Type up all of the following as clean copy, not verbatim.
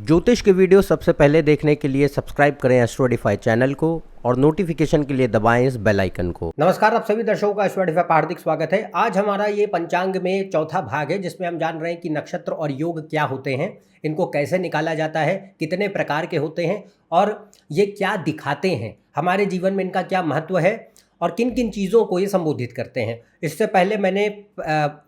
ज्योतिष के वीडियो सबसे पहले देखने के लिए सब्सक्राइब करें एस्ट्रोडिफाई चैनल को और नोटिफिकेशन के लिए दबाएं इस बेल आइकन को। नमस्कार, आप सभी दर्शकों का एस्ट्रोडिफाई पर हार्दिक स्वागत है। आज हमारा ये पंचांग में चौथा भाग है जिसमें हम जान रहे हैं कि नक्षत्र और योग क्या होते हैं, इनको कैसे निकाला जाता है, कितने प्रकार के होते हैं और ये क्या दिखाते हैं, हमारे जीवन में इनका क्या महत्व है और किन किन चीज़ों को ये संबोधित करते हैं। इससे पहले मैंने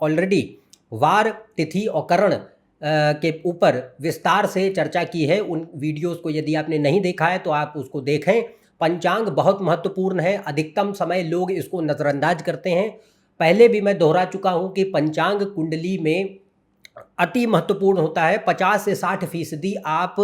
ऑलरेडी वार, तिथि और करण के ऊपर विस्तार से चर्चा की है। उन वीडियोस को यदि आपने नहीं देखा है तो आप उसको देखें। पंचांग बहुत महत्वपूर्ण है, अधिकतम समय लोग इसको नज़रअंदाज करते हैं। पहले भी मैं दोहरा चुका हूँ कि पंचांग कुंडली में अति महत्वपूर्ण होता है। 50 से 60% आप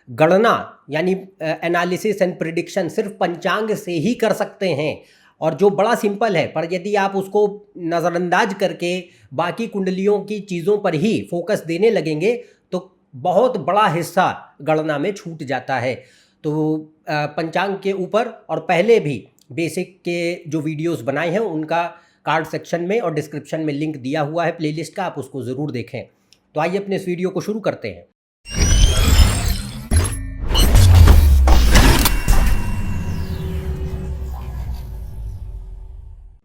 गणना यानी एनालिसिस एंड प्रिडिक्शन सिर्फ पंचांग से ही कर सकते हैं, और जो बड़ा सिंपल है, पर यदि आप उसको नज़रअंदाज करके बाकी कुंडलियों की चीज़ों पर ही फोकस देने लगेंगे तो बहुत बड़ा हिस्सा गणना में छूट जाता है। तो पंचांग के ऊपर और पहले भी बेसिक के जो वीडियोस बनाए हैं उनका कार्ड सेक्शन में और डिस्क्रिप्शन में लिंक दिया हुआ है प्लेलिस्ट का, आप उसको ज़रूर देखें। तो आइए अपने इस वीडियो को शुरू करते हैं।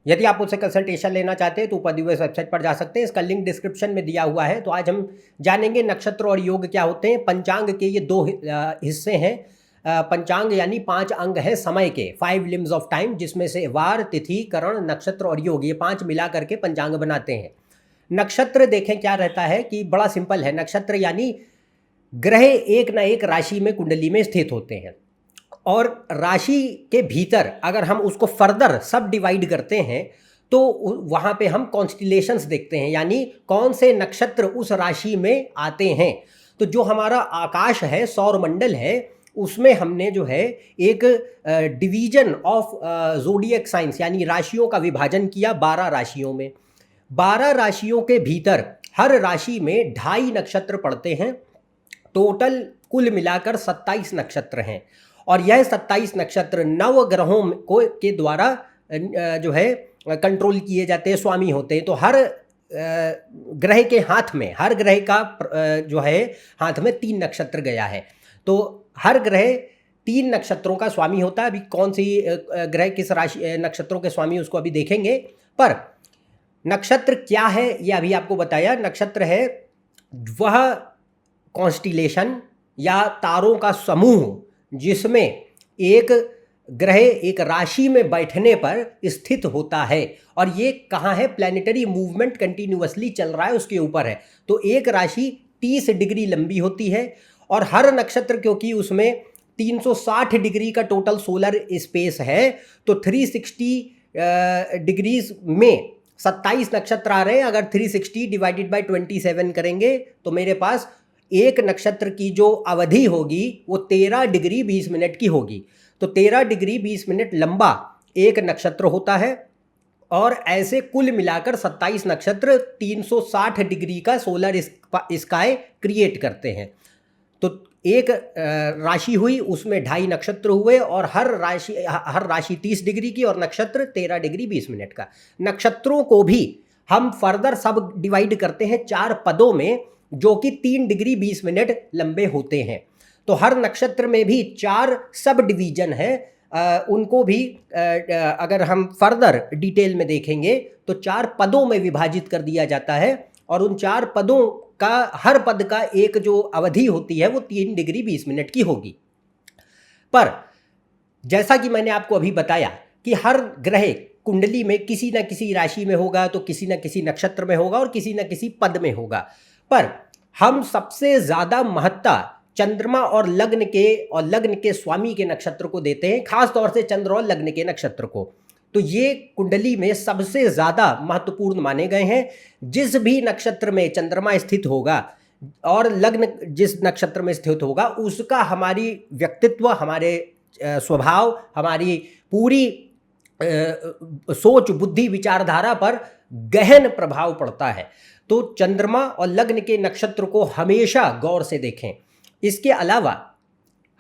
यदि आप मुझसे कंसल्टेशन लेना चाहते हैं तो ऊपर दी हुई वेबसाइट पर जा सकते हैं, इसका लिंक डिस्क्रिप्शन में दिया हुआ है। तो आज हम जानेंगे नक्षत्र और योग क्या होते हैं। पंचांग के ये दो हिस्से हैं। पंचांग यानी 5 अंग हैं समय के, 5 लिम्स ऑफ टाइम, जिसमें से वार, तिथि, करण, नक्षत्र और योग, ये 5 मिला करके पंचांग बनाते हैं। नक्षत्र देखें क्या रहता है कि बड़ा सिंपल है। नक्षत्र यानी ग्रह एक न एक राशि में कुंडली में स्थित होते हैं, और राशि के भीतर अगर हम उसको फर्दर सब डिवाइड करते हैं तो वहाँ पे हम कॉन्स्टिलेशंस देखते हैं, यानी कौन से नक्षत्र उस राशि में आते हैं। तो जो हमारा आकाश है, सौर मंडल है, उसमें हमने जो है एक डिवीजन ऑफ ज़ोडिएक साइंस यानी राशियों का विभाजन किया 12 राशियों में। 12 राशियों के भीतर हर राशि में 2.5 नक्षत्र पड़ते हैं। टोटल कुल मिलाकर 27 नक्षत्र हैं, और यह 27 नक्षत्र नवग्रहों को के द्वारा जो है कंट्रोल किए जाते हैं, स्वामी होते हैं। तो हर ग्रह के हाथ में, हर ग्रह का जो है हाथ में 3 नक्षत्र गया है। तो हर ग्रह 3 नक्षत्रों का स्वामी होता है। अभी कौन सी ग्रह किस राशि नक्षत्रों के स्वामी उसको अभी देखेंगे, पर नक्षत्र क्या है ये अभी आपको बताया। नक्षत्र है वह कॉन्स्टिलेशन या तारों का समूह जिसमें एक ग्रह एक राशि में बैठने पर स्थित होता है, और ये कहाँ है, प्लैनेटरी मूवमेंट कंटिन्यूअसली चल रहा है उसके ऊपर है। तो एक राशि 30 डिग्री लंबी होती है, और हर नक्षत्र क्योंकि उसमें 360 डिग्री का टोटल सोलर स्पेस है, तो 360 डिग्रीज में 27 नक्षत्र आ रहे हैं। अगर 360 डिवाइडेड बाय 27 करेंगे तो मेरे पास एक नक्षत्र की जो अवधि होगी वो 13 डिग्री 20 मिनट की होगी। तो 13 डिग्री 20 मिनट लंबा एक नक्षत्र होता है, और ऐसे कुल मिलाकर 27 नक्षत्र 360 डिग्री का सोलर स्काई क्रिएट करते हैं। तो एक राशि हुई, उसमें 2.5 नक्षत्र हुए, और हर राशि 30 डिग्री की और नक्षत्र 13 डिग्री 20 मिनट का। नक्षत्रों को भी हम फर्दर सब डिवाइड करते हैं 4 पदों में, जो कि 3 डिग्री 20 मिनट लंबे होते हैं। तो हर नक्षत्र में भी 4 सब डिवीजन है। उनको भी अगर हम फर्दर डिटेल में देखेंगे तो 4 पदों में विभाजित कर दिया जाता है, और उन 4 पदों का हर पद का एक जो अवधि होती है वो 3 डिग्री 20 मिनट की होगी। पर जैसा कि मैंने आपको अभी बताया कि हर ग्रह कुंडली में किसी न किसी राशि में होगा, तो किसी न किसी नक्षत्र में होगा और किसी न किसी पद में होगा। पर हम सबसे ज़्यादा महत्ता चंद्रमा और लग्न के स्वामी के नक्षत्र को देते हैं, खास तौर से चंद्र और लग्न के नक्षत्र को। तो ये कुंडली में सबसे ज़्यादा महत्वपूर्ण माने गए हैं। जिस भी नक्षत्र में चंद्रमा स्थित होगा और लग्न जिस नक्षत्र में स्थित होगा, उसका हमारी व्यक्तित्व, हमारे स्वभाव, हमारी पूरी सोच, बुद्धि, विचारधारा पर गहन प्रभाव पड़ता है। तो चंद्रमा और लग्न के नक्षत्र को हमेशा गौर से देखें। इसके अलावा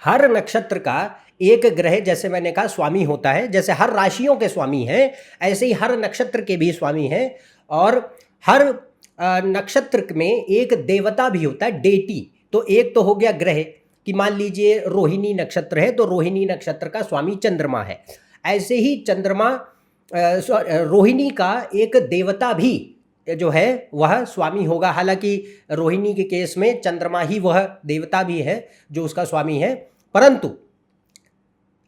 हर नक्षत्र का एक ग्रह, जैसे मैंने कहा, स्वामी होता है। जैसे हर राशियों के स्वामी हैं, ऐसे ही हर नक्षत्र के भी स्वामी हैं, और हर नक्षत्र में एक देवता भी होता है, डेटी। तो एक तो हो गया ग्रह कि मान लीजिए रोहिणी नक्षत्र है तो रोहिणी नक्षत्र का स्वामी चंद्रमा है। ऐसे ही चंद्रमा रोहिणी का एक देवता भी जो है वह स्वामी होगा। हालांकि रोहिणी के केस में चंद्रमा ही वह देवता भी है जो उसका स्वामी है, परंतु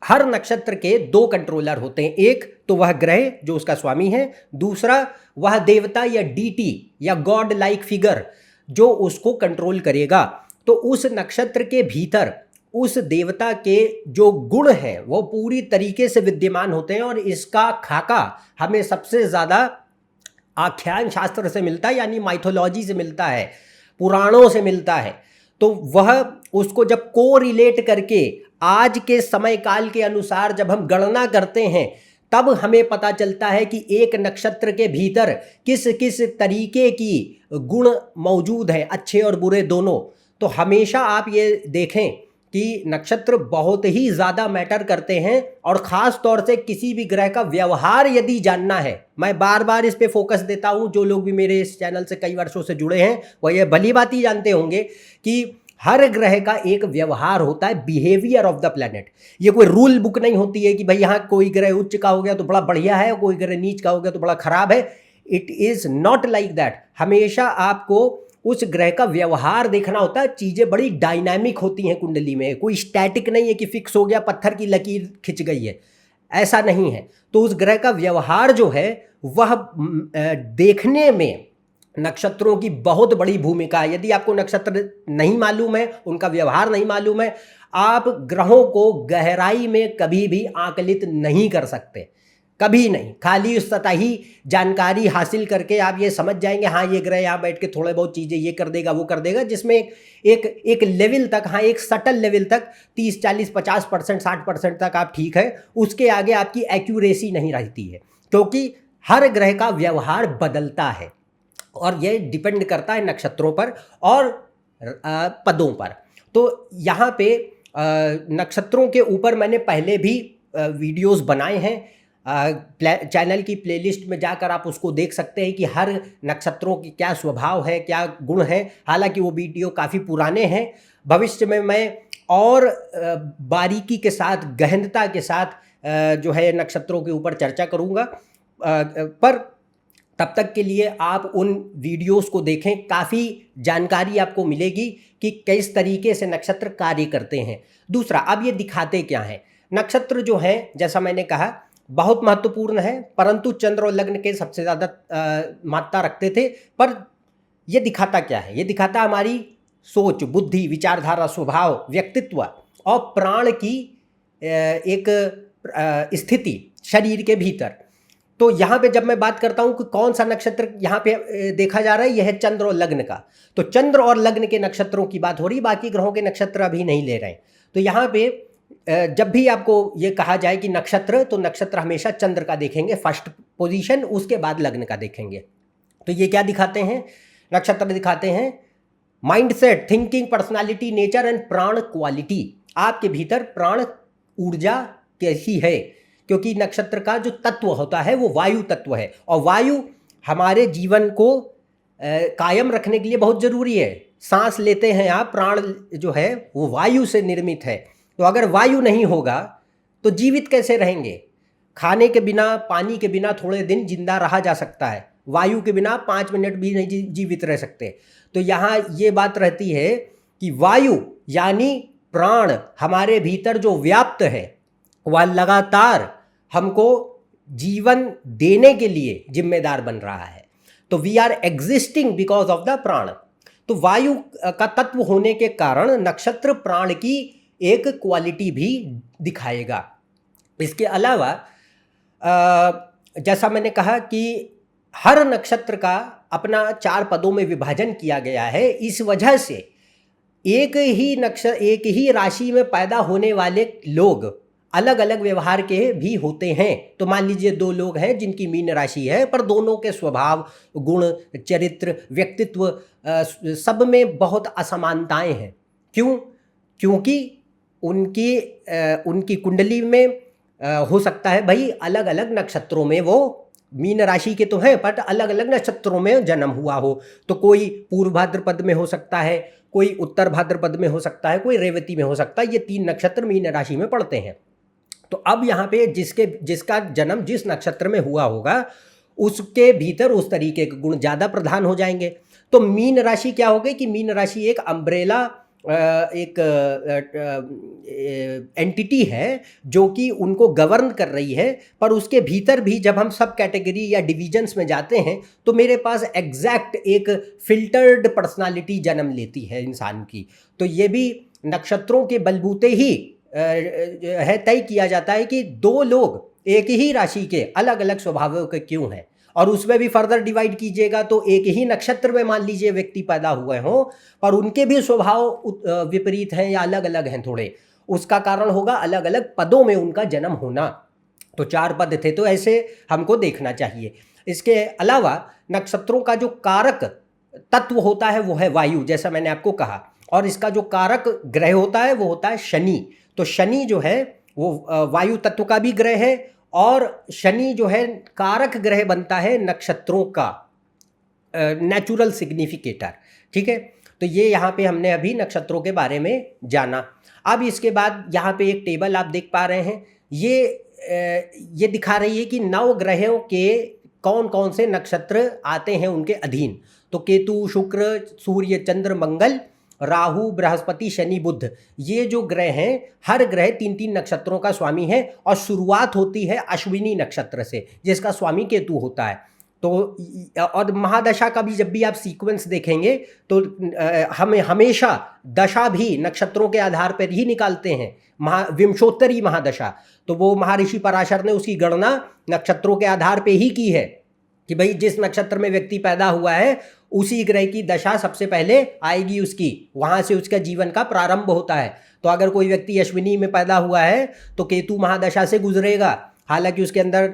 हर नक्षत्र के दो कंट्रोलर होते हैं। एक तो वह ग्रह जो उसका स्वामी है, दूसरा वह देवता या डीटी या गॉड लाइक फिगर जो उसको कंट्रोल करेगा। तो उस नक्षत्र के भीतर उस देवता के जो गुण हैं वो पूरी तरीके से विद्यमान होते हैं और इसका खाका हमें सबसे ज़्यादा आख्यान शास्त्र से मिलता है, यानी माइथोलॉजी से मिलता है, पुराणों से मिलता है। तो वह उसको जब को रिलेट करके आज के समय काल के अनुसार जब हम गणना करते हैं तब हमें पता चलता है कि एक नक्षत्र के भीतर किस किस तरीके की गुण मौजूद हैं, अच्छे और बुरे दोनों। तो हमेशा आप ये देखें कि नक्षत्र बहुत ही ज़्यादा मैटर करते हैं और ख़ास तौर से किसी भी ग्रह का व्यवहार यदि जानना है, मैं बार बार इस पे फोकस देता हूँ। जो लोग भी मेरे इस चैनल से कई वर्षों से जुड़े हैं वह ये भली बात ही जानते होंगे कि हर ग्रह का एक व्यवहार होता है, बिहेवियर ऑफ द प्लैनेट। ये कोई रूल बुक नहीं होती है कि भाई यहाँ कोई ग्रह उच्च का हो गया तो बड़ा बढ़िया है, कोई ग्रह नीच का हो गया तो बड़ा खराब है। It is not like that. हमेशा आपको उस ग्रह का व्यवहार देखना होता है। चीज़ें बड़ी डायनामिक होती हैं कुंडली में, कोई स्टैटिक नहीं है कि फिक्स हो गया, पत्थर की लकीर खिंच गई है, ऐसा नहीं है। तो उस ग्रह का व्यवहार जो है वह देखने में नक्षत्रों की बहुत बड़ी भूमिका है। यदि आपको नक्षत्र नहीं मालूम है, उनका व्यवहार नहीं मालूम है, आप ग्रहों को गहराई में कभी भी आकलित नहीं कर सकते, कभी नहीं। खाली उस सतही जानकारी हासिल करके आप ये समझ जाएंगे हाँ ये ग्रह यहाँ बैठ के थोड़े बहुत चीज़ें ये कर देगा वो कर देगा, जिसमें एक लेवल तक, हाँ एक सटल लेवल तक 30, 40, 50%, 60% तक आप ठीक है। उसके आगे आपकी एक्यूरेसी नहीं रहती है, क्योंकि हर ग्रह का व्यवहार बदलता है और ये डिपेंड करता है नक्षत्रों पर और पदों पर। तो यहाँ पे नक्षत्रों के ऊपर मैंने पहले भी वीडियोस बनाए हैं। चैनल की प्लेलिस्ट में जाकर आप उसको देख सकते हैं कि हर नक्षत्रों की क्या स्वभाव है, क्या गुण है। हालांकि वो वीडियो काफ़ी पुराने हैं। भविष्य में मैं और बारीकी के साथ, गहनता के साथ जो है नक्षत्रों के ऊपर चर्चा करूँगा, पर तब तक के लिए आप उन वीडियोस को देखें। काफ़ी जानकारी आपको मिलेगी कि किस तरीके से नक्षत्र कार्य करते हैं। दूसरा, अब ये दिखाते क्या हैं नक्षत्र जो हैं, जैसा मैंने कहा बहुत महत्वपूर्ण है, परंतु चंद्र और लग्न के सबसे ज़्यादा मात्रा रखते थे। पर ये दिखाता क्या है? ये दिखाता हमारी सोच, बुद्धि, विचारधारा, स्वभाव, व्यक्तित्व और प्राण की एक स्थिति शरीर के भीतर। तो यहाँ पे जब मैं बात करता हूँ कि कौन सा नक्षत्र यहाँ पे देखा जा रहा है, यह है चंद्र और लग्न का। तो चंद्र और लग्न के नक्षत्रों की बात हो रही, बाकी ग्रहों के नक्षत्र अभी नहीं ले रहे हैं। तो यहाँ पे जब भी आपको ये कहा जाए कि नक्षत्र, तो नक्षत्र हमेशा चंद्र का देखेंगे फर्स्ट पोजीशन, उसके बाद लग्न का देखेंगे। तो ये क्या दिखाते हैं? नक्षत्र दिखाते हैं mindset, thinking, personality, nature and प्राण क्वालिटी। आपके भीतर प्राण ऊर्जा कैसी है, क्योंकि नक्षत्र का जो तत्व होता है वो वायु तत्व है और वायु हमारे जीवन को कायम रखने के लिए बहुत ज़रूरी है। सांस लेते हैं आप, प्राण जो है वो वायु से निर्मित है। तो अगर वायु नहीं होगा तो जीवित कैसे रहेंगे? खाने के बिना, पानी के बिना थोड़े दिन जिंदा रहा जा सकता है, वायु के बिना 5 मिनट भी नहीं जीवित रह सकते। तो यहाँ ये बात रहती है कि वायु यानी प्राण हमारे भीतर जो व्याप्त है वह लगातार हमको जीवन देने के लिए जिम्मेदार बन रहा है। तो we are existing because of the प्राण। तो वायु का तत्व होने के कारण नक्षत्र प्राण की एक क्वालिटी भी दिखाएगा। इसके अलावा जैसा मैंने कहा कि हर नक्षत्र का अपना 4 पदों में विभाजन किया गया है। इस वजह से एक ही राशि में पैदा होने वाले लोग अलग अलग व्यवहार के भी होते हैं। तो मान लीजिए 2 लोग हैं जिनकी मीन राशि है, पर दोनों के स्वभाव, गुण, चरित्र, व्यक्तित्व सब में बहुत असमानताएं हैं। क्यों? क्योंकि उनकी कुंडली में हो सकता है भाई अलग अलग नक्षत्रों में वो मीन राशि के तो हैं बट अलग अलग नक्षत्रों में जन्म हुआ हो। तो कोई पूर्व भाद्रपद में हो सकता है, कोई उत्तर भाद्रपद में हो सकता है, कोई रेवती में हो सकता है। ये 3 नक्षत्र मीन राशि में पड़ते हैं। तो अब यहाँ पे जिसका जन्म जिस नक्षत्र में हुआ होगा उसके भीतर उस तरीके के गुण ज़्यादा प्रधान हो जाएंगे। तो मीन राशि क्या हो गई कि मीन राशि एक अम्ब्रेला एक एंटिटी है जो कि उनको गवर्न कर रही है, पर उसके भीतर भी जब हम सब कैटेगरी या डिविजन्स में जाते हैं तो मेरे पास एग्जैक्ट एक फिल्टर्ड पर्सनालिटी जन्म लेती है इंसान की। तो ये भी नक्षत्रों के बलबूते ही है तय किया जाता है कि 2 लोग एक ही राशि के अलग अलग स्वभावों के क्यों हैं। और उसमें भी फर्दर डिवाइड कीजिएगा तो एक ही नक्षत्र में मान लीजिए व्यक्ति पैदा हुए हों पर उनके भी स्वभाव विपरीत हैं या अलग अलग हैं थोड़े, उसका कारण होगा अलग अलग पदों में उनका जन्म होना। तो 4 पद थे, तो ऐसे हमको देखना चाहिए। इसके अलावा नक्षत्रों का जो कारक तत्व होता है वो है वायु, जैसा मैंने आपको कहा, और इसका जो कारक ग्रह होता है वो होता है शनि। तो शनि जो है वो वायु तत्व का भी ग्रह है और शनि जो है कारक ग्रह बनता है नक्षत्रों का नेचुरल सिग्निफिकेटर। ठीक है, तो ये यहाँ पे हमने अभी नक्षत्रों के बारे में जाना। अब इसके बाद यहाँ पे एक टेबल आप देख पा रहे हैं, ये दिखा रही है कि 9 ग्रहों के कौन कौन से नक्षत्र आते हैं उनके अधीन। तो केतु, शुक्र, सूर्य, चंद्र, मंगल, राहु, बृहस्पति, शनि, बुध, ये जो ग्रह हैं हर ग्रह 3-3 नक्षत्रों का स्वामी है और शुरुआत होती है अश्विनी नक्षत्र से जिसका स्वामी केतु होता है। तो और महादशा का भी जब भी आप सीक्वेंस देखेंगे तो हमें हमेशा दशा भी नक्षत्रों के आधार पर ही निकालते हैं। विंशोत्तरी महादशा, तो वो महर्षि पराशर ने उसकी गणना नक्षत्रों के आधार पर ही की है कि भाई जिस नक्षत्र में व्यक्ति पैदा हुआ है उसी ग्रह की दशा सबसे पहले आएगी उसकी, वहाँ से उसका जीवन का प्रारंभ होता है। तो अगर कोई व्यक्ति अश्विनी में पैदा हुआ है तो केतु महादशा से गुजरेगा, हालांकि उसके अंदर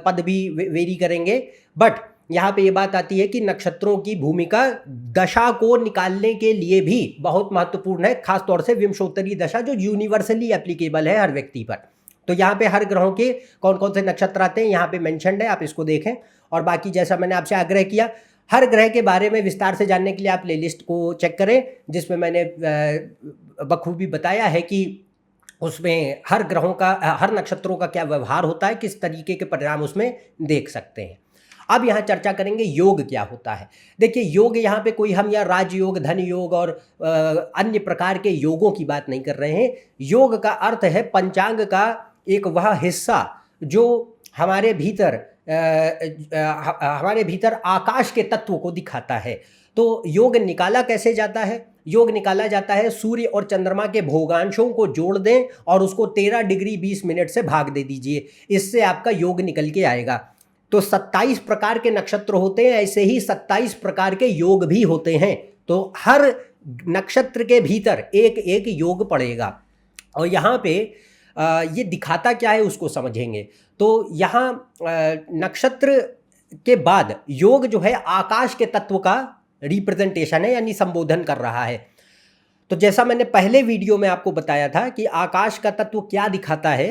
पद भी वेरी करेंगे। बट यहाँ पे ये बात आती है कि नक्षत्रों की भूमिका दशा को निकालने के लिए भी बहुत महत्वपूर्ण है, खासतौर से विंशोत्तरी दशा जो यूनिवर्सली एप्लीकेबल है हर व्यक्ति पर। तो यहाँ पे हर ग्रहों के कौन कौन से नक्षत्र आते हैं यहाँ पे मेंशन्ड है, आप इसको देखें। और बाकी जैसा मैंने आपसे आग्रह किया, हर ग्रह के बारे में विस्तार से जानने के लिए आप प्लेलिस्ट को चेक करें जिसमें मैंने बखूबी बताया है कि उसमें हर ग्रहों का, हर नक्षत्रों का क्या व्यवहार होता है, किस तरीके के परिणाम उसमें देख सकते हैं। अब यहाँ चर्चा करेंगे योग क्या होता है। देखिए योग यहाँ पे कोई हम या राजयोग, धन योग और अन्य प्रकार के योगों की बात नहीं कर रहे हैं। योग का अर्थ है पंचांग का एक वह हिस्सा जो हमारे भीतर आकाश के तत्व को दिखाता है। तो योग निकाला कैसे जाता है? योग निकाला जाता है सूर्य और चंद्रमा के भोगांशों को जोड़ दें और उसको 13 डिग्री 20 मिनट से भाग दे दीजिए, इससे आपका योग निकल के आएगा। तो 27 प्रकार के नक्षत्र होते हैं, ऐसे ही 27 प्रकार के योग भी होते हैं। तो हर नक्षत्र के भीतर एक एक योग पड़ेगा और यहाँ पे ये दिखाता क्या है उसको समझेंगे। तो यहाँ नक्षत्र के बाद योग जो है आकाश के तत्व का रिप्रेजेंटेशन है, यानी संबोधन कर रहा है। तो जैसा मैंने पहले वीडियो में आपको बताया था कि आकाश का तत्व क्या दिखाता है,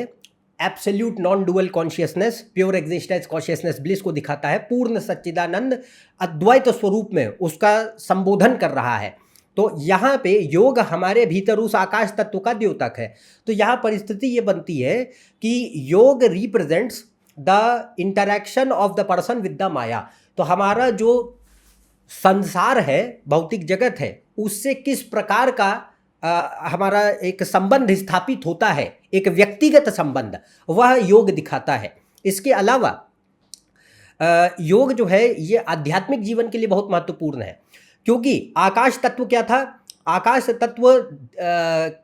absolute non dual consciousness, pure existence consciousness bliss को दिखाता है, पूर्ण सच्चिदानंद अद्वैत स्वरूप में उसका संबोधन कर रहा है। तो यहाँ पे योग हमारे भीतर उस आकाश तत्व का द्योतक है। तो यहाँ परिस्थिति ये बनती है कि योग represents the interaction of the person with the maya. तो हमारा जो संसार है, भौतिक जगत है, उससे किस प्रकार का हमारा एक संबंध स्थापित होता है, एक व्यक्तिगत संबंध, वह योग दिखाता है। इसके अलावा योग जो है ये आध्यात्मिक जीवन के लिए बहुत महत्वपूर्ण है, क्योंकि आकाश तत्व क्या था? आकाश तत्व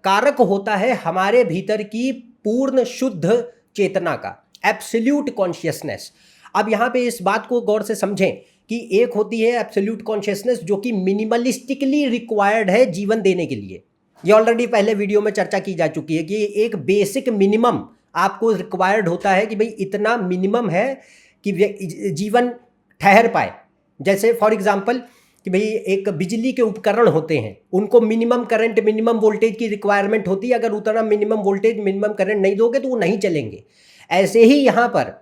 कारक होता है हमारे भीतर की पूर्ण शुद्ध चेतना का, एब्सोल्यूट कॉन्शियसनेस। अब यहाँ पे इस बात को गौर से समझें कि एक होती है एब्सोल्यूट कॉन्शियसनेस जो कि मिनिमलिस्टिकली रिक्वायर्ड है जीवन देने के लिए। ये ऑलरेडी पहले वीडियो में चर्चा की जा चुकी है कि एक बेसिक मिनिमम आपको रिक्वायर्ड होता है कि भाई इतना मिनिमम है कि जीवन ठहर पाए। जैसे फॉर एग्जांपल कि भाई एक बिजली के उपकरण होते हैं, उनको मिनिमम करंट, मिनिमम वोल्टेज की रिक्वायरमेंट होती है। अगर उतना मिनिमम वोल्टेज, मिनिमम करंट नहीं दोगे तो वो नहीं चलेंगे। ऐसे ही यहाँ पर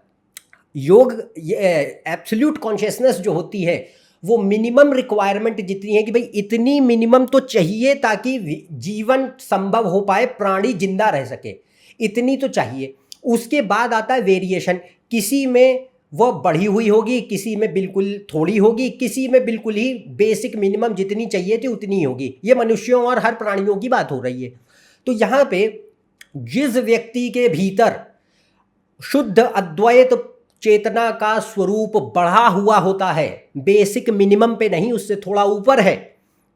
योग एब्सोल्यूट कॉन्शियसनेस जो होती है वो मिनिमम रिक्वायरमेंट जितनी है कि भाई इतनी मिनिमम तो चाहिए ताकि जीवन संभव हो पाए, प्राणी जिंदा रह सके, इतनी तो चाहिए। उसके बाद आता है वेरिएशन, किसी में वह बढ़ी हुई होगी, किसी में बिल्कुल थोड़ी होगी, किसी में बिल्कुल ही बेसिक मिनिमम जितनी चाहिए थी उतनी ही होगी। ये मनुष्यों और हर प्राणियों की बात हो रही है। तो यहाँ पे जिस व्यक्ति के भीतर शुद्ध अद्वैत चेतना का स्वरूप बढ़ा हुआ होता है, बेसिक मिनिमम पे नहीं, उससे थोड़ा ऊपर है,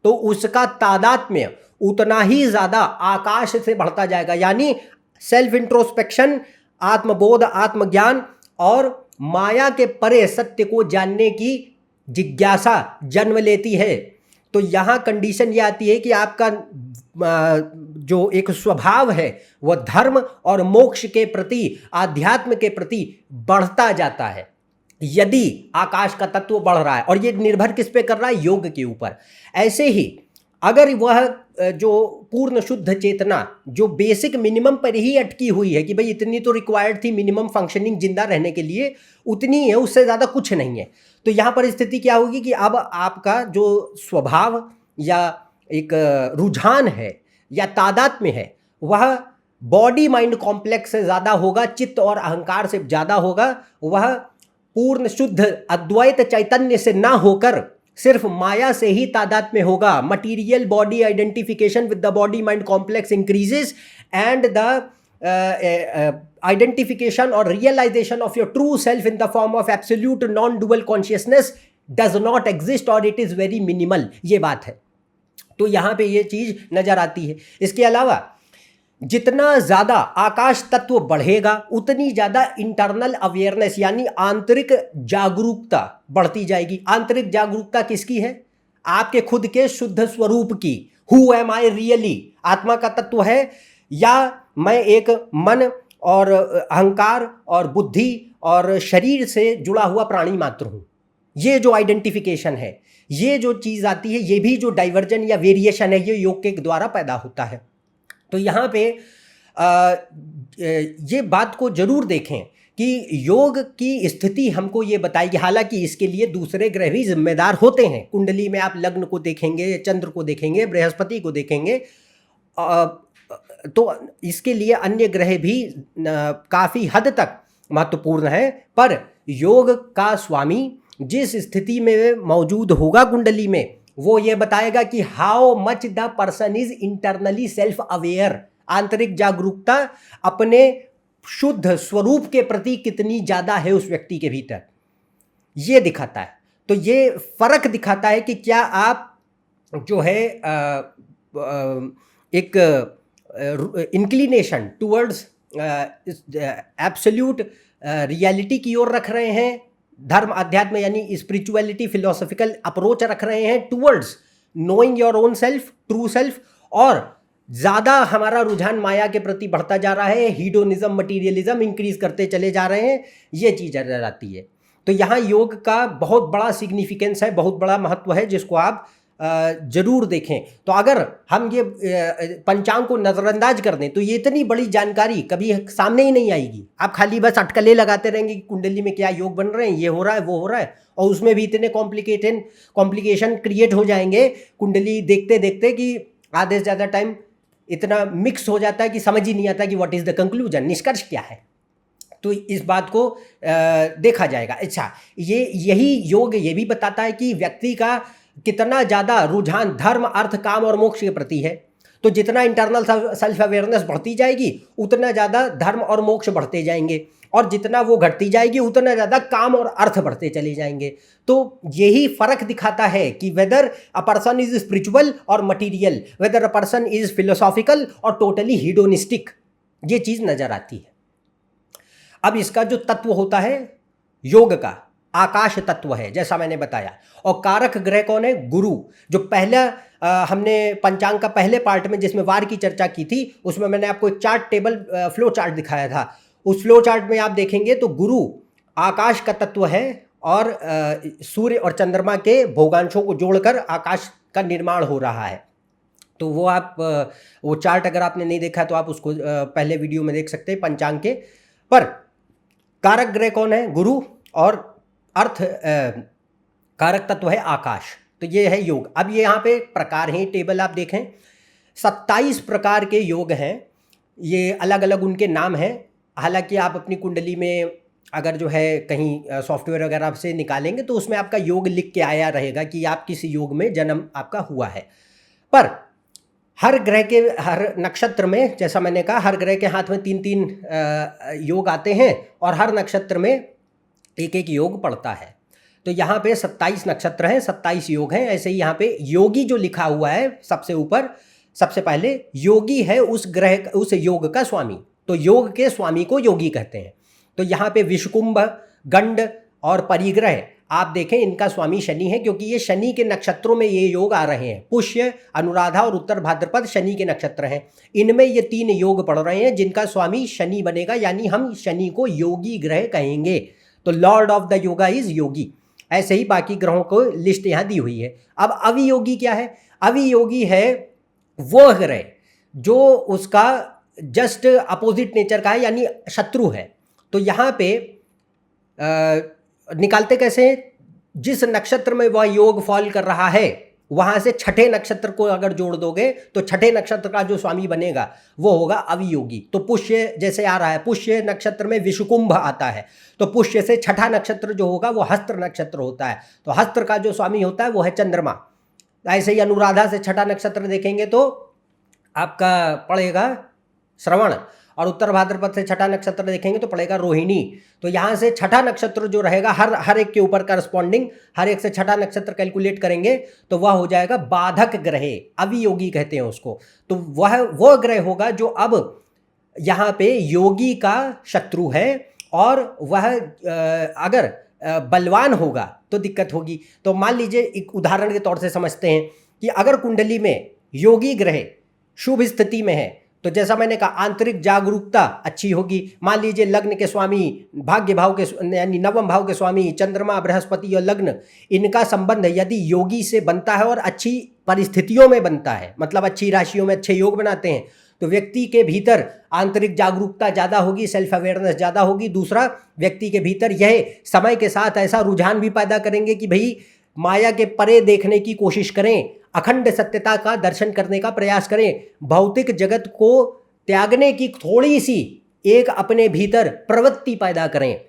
तो उसका तादात्म्य उतना ही ज्यादा आकाश से बढ़ता जाएगा। यानी सेल्फ इंट्रोस्पेक्शन, आत्मबोध, आत्मज्ञान और माया के परे सत्य को जानने की जिज्ञासा जन्म लेती है। तो यहाँ कंडीशन ये आती है कि आपका जो एक स्वभाव है वह धर्म और मोक्ष के प्रति, आध्यात्म के प्रति बढ़ता जाता है यदि आकाश का तत्व बढ़ रहा है। और ये निर्भर किस पे कर रहा है? योग के ऊपर। ऐसे ही अगर वह जो पूर्ण शुद्ध चेतना जो बेसिक मिनिमम पर ही अटकी हुई है कि भाई इतनी तो रिक्वायर्ड थी मिनिमम फंक्शनिंग जिंदा रहने के लिए, उतनी है, उससे ज़्यादा कुछ नहीं है, तो यहाँ पर स्थिति क्या होगी कि अब आपका जो स्वभाव या एक रुझान है या तादात्म्य है वह बॉडी माइंड कॉम्प्लेक्स से ज़्यादा होगा, चित्त और अहंकार से ज़्यादा होगा। वह पूर्ण शुद्ध अद्वैत चैतन्य से ना होकर सिर्फ माया से ही तादात्म्य होगा। Material body identification with the body mind complex increases and the identification or realization of your true self in the form of absolute non-dual consciousness does not exist or it is very minimal। ये बात है, तो यहाँ पे ये चीज नजर आती है। इसके अलावा जितना ज्यादा आकाश तत्व बढ़ेगा उतनी ज्यादा इंटरनल अवेयरनेस यानी आंतरिक जागरूकता बढ़ती जाएगी। आंतरिक जागरूकता किसकी है? आपके खुद के शुद्ध स्वरूप की। हु एम आई रियली, आत्मा का तत्व है या मैं एक मन और अहंकार और बुद्धि और शरीर से जुड़ा हुआ प्राणी मात्र हूं। ये जो आइडेंटिफिकेशन है, ये जो चीज आती है, ये भी जो डाइवर्जन या वेरिएशन है, ये योग के द्वारा पैदा होता है। तो यहाँ पे ये बात को जरूर देखें कि योग की स्थिति हमको ये बताएगी। हालांकि इसके लिए दूसरे ग्रह भी जिम्मेदार होते हैं। कुंडली में आप लग्न को देखेंगे, चंद्र को देखेंगे, बृहस्पति को देखेंगे, तो इसके लिए अन्य ग्रह भी काफ़ी हद तक महत्वपूर्ण है। पर योग का स्वामी जिस स्थिति में मौजूद होगा कुंडली में, वो ये बताएगा कि how much the person is internally self aware. आंतरिक जागरूकता अपने शुद्ध स्वरूप के प्रति कितनी ज़्यादा है उस व्यक्ति के भीतर, ये दिखाता है। तो ये फर्क दिखाता है कि क्या आप जो है एक इंक्लिनेशन टूवर्ड्स एब्सोल्यूट रियलिटी की ओर रख रहे हैं, धर्म अध्यात्म यानी स्पिरिचुअलिटी फिलोसॉफिकल अप्रोच रख रहे हैं towards knowing your own self, true self, और ज़्यादा हमारा रुझान माया के प्रति बढ़ता जा रहा है, हीडोनिज्म मटीरियलिज्म इंक्रीज करते चले जा रहे हैं, ये चीज़ नजर आती है। तो यहाँ योग का बहुत बड़ा सिग्निफिकेंस है, बहुत बड़ा महत्व है, जिसको आप जरूर देखें। तो अगर हम ये पंचांग को नज़रअंदाज कर दें तो ये इतनी बड़ी जानकारी कभी सामने ही नहीं आएगी। आप खाली बस अटकलें लगाते रहेंगे कि कुंडली में क्या योग बन रहे हैं, ये हो रहा है, वो हो रहा है, और उसमें भी इतने कॉम्प्लिकेशन क्रिएट हो जाएंगे कुंडली देखते देखते कि आधे से ज़्यादा टाइम इतना मिक्स हो जाता है कि समझ ही नहीं आता कि व्हाट इज़ द कंक्लूजन, निष्कर्ष क्या है। तो इस बात को देखा जाएगा। अच्छा, यही योग ये भी बताता है कि व्यक्ति का कितना ज़्यादा रुझान धर्म, अर्थ, काम और मोक्ष के प्रति है। तो जितना इंटरनल सेल्फ अवेयरनेस बढ़ती जाएगी उतना ज़्यादा धर्म और मोक्ष बढ़ते जाएंगे, और जितना वो घटती जाएगी उतना ज़्यादा काम और अर्थ बढ़ते चले जाएंगे। तो यही फर्क दिखाता है कि whether a person is spiritual और material, whether a person is philosophical और टोटली हीडोनिस्टिक, ये चीज़ नज़र आती है। अब इसका जो तत्व होता है योग का, आकाश तत्व है जैसा मैंने बताया, और कारक ग्रह कौन है? गुरु। जो पहला हमने पंचांग का पहले पार्ट में जिसमें वार की चर्चा की थी, उसमें मैंने आपको एक चार्ट टेबल फ्लो चार्ट दिखाया था। उस फ्लो चार्ट में आप देखेंगे तो गुरु आकाश का तत्व है, और सूर्य और चंद्रमा के भोगांशों को जोड़कर आकाश का निर्माण हो रहा है। तो वो आप वो चार्ट अगर आपने नहीं देखा तो आप उसको पहले वीडियो में देख सकते हैं पंचांग के। पर कारक ग्रह कौन है? गुरु, और अर्थ कारक तत्व है आकाश। तो ये है योग। अब ये यहाँ पे प्रकार हैं, टेबल आप देखें 27 प्रकार के योग हैं। ये अलग अलग उनके नाम हैं। हालांकि आप अपनी कुंडली में अगर जो है कहीं सॉफ्टवेयर वगैरह से निकालेंगे तो उसमें आपका योग लिख के आया रहेगा कि आप किस योग में जन्म आपका हुआ है। पर हर ग्रह के हर नक्षत्र में, जैसा मैंने कहा, हर ग्रह के हाथ में 3-3 योग आते हैं और हर नक्षत्र में एक एक योग पड़ता है। तो यहाँ पे 27 नक्षत्र हैं, 27 योग हैं। ऐसे ही यहाँ पे योगी जो लिखा हुआ है सबसे ऊपर, सबसे पहले योगी है उस ग्रह, उस योग का स्वामी। तो योग के स्वामी को योगी कहते हैं। तो यहाँ पे विषुकुंभ, गंड और परिग्रह आप देखें, इनका स्वामी शनि है, क्योंकि ये शनि के नक्षत्रों में ये योग आ रहे हैं। पुष्य, अनुराधा और उत्तर भाद्रपद शनि के नक्षत्र हैं। इनमें ये 3 योग पड़ रहे हैं जिनका स्वामी शनि बनेगा, यानी हम शनि को योगी ग्रह कहेंगे। तो lord of the yoga is yogi. ऐसे ही बाकी ग्रहों को लिस्ट यहाँ दी हुई है। अब अवियोगी क्या है? अवियोगी है वो ग्रह जो उसका जस्ट अपोजिट नेचर का है, यानी शत्रु है। तो यहाँ पे निकालते कैसे? जिस नक्षत्र में वह योग फॉल कर रहा है वहाँ से छठे नक्षत्र को अगर जोड़ दोगे तो छठे नक्षत्र का जो स्वामी बनेगा वो होगा अवियोगी। तो पुष्य जैसे आ रहा है, पुष्य नक्षत्र में विषुकुंभ आता है, तो पुष्य से छठा नक्षत्र जो होगा वो हस्त्र नक्षत्र होता है। तो हस्त्र का जो स्वामी होता है वो है चंद्रमा। ऐसे ही अनुराधा से छठा नक्षत्र देखेंगे तो आपका पड़ेगा श्रवण, और उत्तर भाद्रपद से छठा नक्षत्र देखेंगे तो पड़ेगा रोहिणी। तो यहाँ से छठा नक्षत्र जो रहेगा हर एक के ऊपर करस्पॉन्डिंग हर एक से छठा नक्षत्र कैलकुलेट करेंगे तो वह हो जाएगा बाधक ग्रह, अवियोगी कहते हैं उसको। तो वह ग्रह होगा जो अब यहाँ पे योगी का शत्रु है, और वह अगर बलवान होगा तो दिक्कत होगी। तो मान लीजिए एक उदाहरण के तौर से समझते हैं कि अगर कुंडली में योगी ग्रह शुभ स्थिति में है तो जैसा मैंने कहा आंतरिक जागरूकता अच्छी होगी। मान लीजिए लग्न के स्वामी भाग्य भाव के यानी नवम भाव के स्वामी चंद्रमा, बृहस्पति और लग्न, इनका संबंध यदि योगी से बनता है और अच्छी परिस्थितियों में बनता है, मतलब अच्छी राशियों में अच्छे योग बनाते हैं, तो व्यक्ति के भीतर आंतरिक जागरूकता ज़्यादा होगी, सेल्फ अवेयरनेस ज़्यादा होगी। दूसरा, व्यक्ति के भीतर यह समय के साथ ऐसा रुझान भी पैदा करेंगे कि भाई माया के परे देखने की कोशिश करें, अखंड सत्यता का दर्शन करने का प्रयास करें, भौतिक जगत को त्यागने की थोड़ी सी एक अपने भीतर प्रवृत्ति पैदा करें।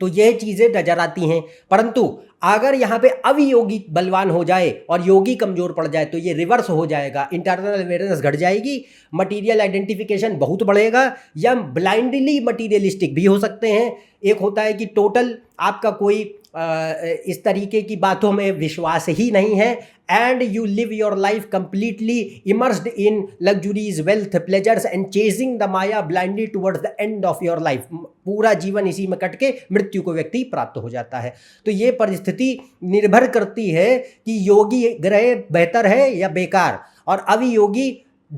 तो यह चीज़ें नजर आती हैं। परंतु अगर यहाँ पे अवियोगी बलवान हो जाए और योगी कमजोर पड़ जाए तो ये रिवर्स हो जाएगा, इंटरनल अवेयरनेस घट जाएगी, मटीरियल आइडेंटिफिकेशन बहुत बढ़ेगा, या ब्लाइंडली मटीरियलिस्टिक भी हो सकते हैं। एक होता है कि टोटल आपका कोई इस तरीके की बातों में विश्वास ही नहीं है, and you live your life completely immersed in luxuries, wealth, pleasures and chasing the Maya blindly towards the end of your life. पूरा जीवन इसी में कट के मृत्यु को व्यक्ति प्राप्त हो जाता है। तो ये परिस्थिति निर्भर करती है कि योगी ग्रह बेहतर है या बेकार, और अवियोगी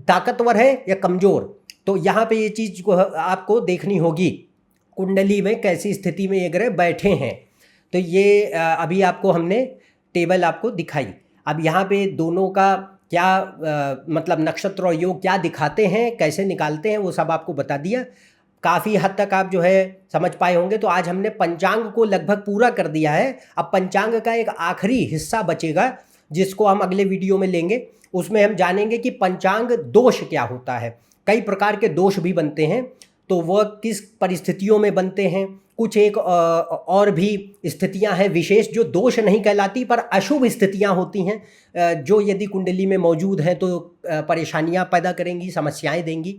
ताकतवर है या कमजोर। तो यहाँ पे ये चीज़ को आपको देखनी होगी, कुंडली में कैसी स्थिति में ये ग्रह बैठे हैं। तो ये अभी आपको हमने टेबल आपको दिखाई। अब यहाँ पे दोनों का क्या मतलब नक्षत्र और योग क्या दिखाते हैं, कैसे निकालते हैं, वो सब आपको बता दिया। काफ़ी हद तक आप जो है समझ पाए होंगे। तो आज हमने पंचांग को लगभग पूरा कर दिया है। अब पंचांग का एक आखिरी हिस्सा बचेगा जिसको हम अगले वीडियो में लेंगे। उसमें हम जानेंगे कि पंचांग दोष क्या होता है। कई प्रकार के दोष भी बनते हैं, तो वह किस परिस्थितियों में बनते हैं। कुछ एक और भी स्थितियां हैं विशेष जो दोष नहीं कहलाती पर अशुभ स्थितियां होती हैं, जो यदि कुंडली में मौजूद हैं तो परेशानियां पैदा करेंगी, समस्याएं देंगी।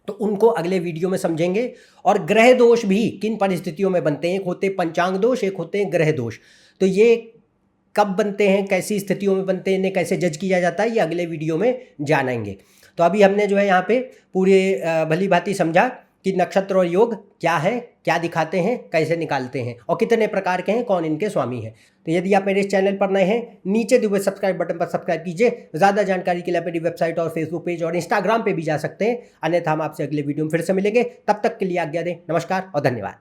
तो उनको अगले वीडियो में समझेंगे। और ग्रह दोष भी किन परिस्थितियों में बनते हैं, एक होते हैं पंचांग दोष, एक होते हैं ग्रह दोष। तो ये कब बनते हैं, कैसी स्थितियों में बनते हैं, इन्हें कैसे जज किया जाता है, ये अगले वीडियो में जानेंगे। तो अभी हमने जो है यहाँ पे पूरे भली भांति समझा कि नक्षत्र और योग क्या है, क्या दिखाते हैं, कैसे निकालते हैं और कितने प्रकार के हैं, कौन इनके स्वामी हैं। तो यदि आप मेरे इस चैनल पर नए हैं, नीचे दिए हुए सब्सक्राइब बटन पर सब्सक्राइब कीजिए। ज़्यादा जानकारी के लिए मेरी वेबसाइट और फेसबुक पेज और इंस्टाग्राम पे भी जा सकते हैं। अन्यथा हम आपसे अगले वीडियो में फिर से मिलेंगे। तब तक के लिए आज्ञा दें। नमस्कार और धन्यवाद।